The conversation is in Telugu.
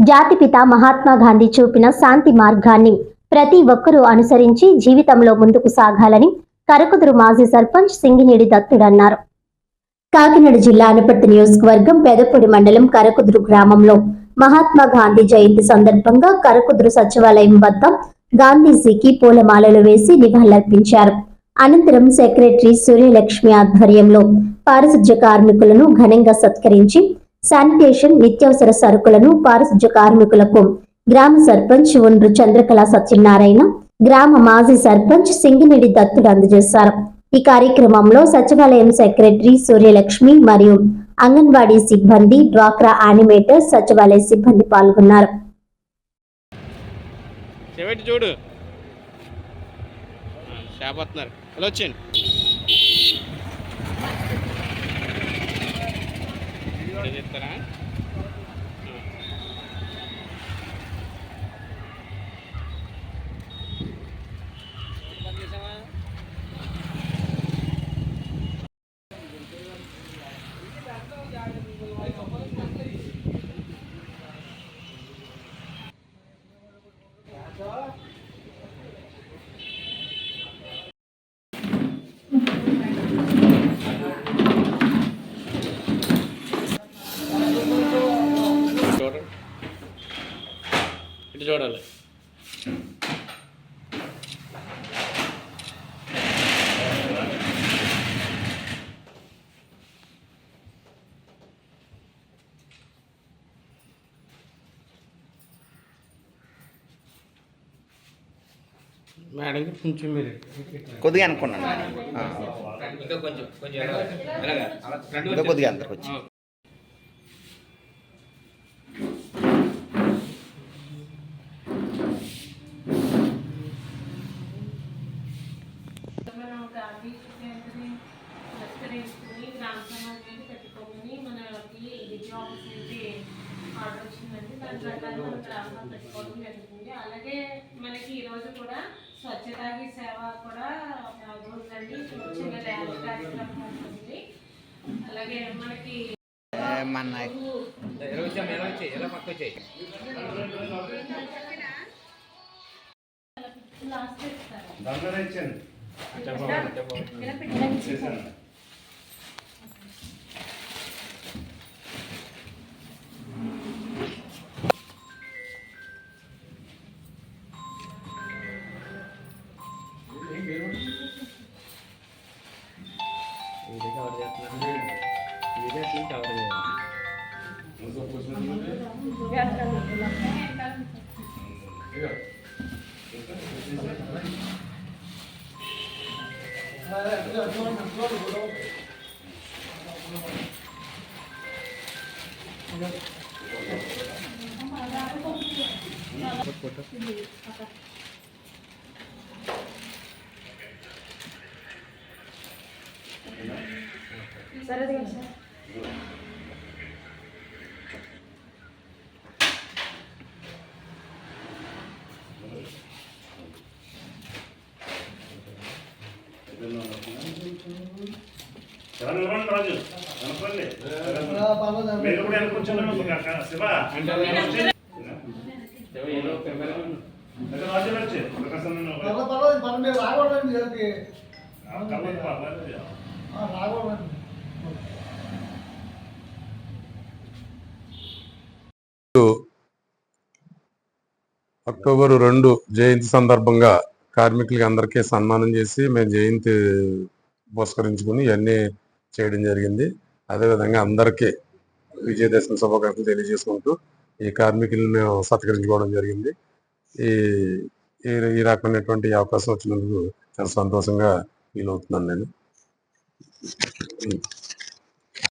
జాతిపిత మహాత్మా గాంధీ చూపిన శాంతి మార్గాన్ని ప్రతి ఒక్కరూ అనుసరించి జీవితంలో ముందుకు సాగాలని కరకుదురు మాజీ సర్పంచ్ సింగినేడి దత్తుడు అన్నారు. కాకినాడ జిల్లా అనపర్తి నియోజకవర్గం పెదపొడి మండలం కరకుదురు గ్రామంలో మహాత్మా గాంధీ జయంతి సందర్భంగా కరకుదురు సచివాలయం వద్ద గాంధీజీకి పూలమాలలు వేసి నివాళులర్పించారు. అనంతరం సెక్రటరీ సూర్యలక్ష్మి ఆధ్వర్యంలో పారిశుధ్య కార్మికులను ఘనంగా సత్కరించి శానిటేషన్ నిత్యావసర సరుకులను పారిశుధ్య కార్మికులకు గ్రామ సర్పంచ్ ఉండ్రు చంద్రకళ సత్యనారాయణ, గ్రామ మాజీ సర్పంచ్ సింగినేడి దత్తుడు అందజేశారు. ఈ కార్యక్రమంలో సచివాలయం సెక్రటరీ సూర్యలక్ష్మి మరియు అంగన్వాడీ సిబ్బంది, డ్వాక్రా యానిమేటర్, సచివాలయ సిబ్బంది పాల్గొన్నారు. చూడాలి. మేడం కొంచెం మీరు కొద్దిగా అనుకున్నాను, ఇంకా కొంచెం కొద్దిగా అందరికి వచ్చి అలాగే మనకి ఈ రోజు కూడా స్వచ్ఛతా హీ సేవ కూడా ఉందండి. చిన్న ర్యాలీ కార్యక్రమం ఉంటుంది. అలాగే మనకి రాజు మీరు కూడా అనుకుంటున్నాను శివ అక్టోబర్ 2 జయంతి సందర్భంగా కార్మికులకి అందరికీ సన్మానం చేసి మేము జయంతి పురస్కరించుకుని ఇవన్నీ చేయడం జరిగింది. అదేవిధంగా అందరికీ విజయదశమి శుభాకాంక్షలు తెలియజేసుకుంటూ ఈ కార్మికులను మేము సత్కరించుకోవడం జరిగింది. ఈ రకమైనటువంటి అవకాశం వచ్చినందుకు చాలా సంతోషంగా ఫీల్ అవుతున్నాను నేను.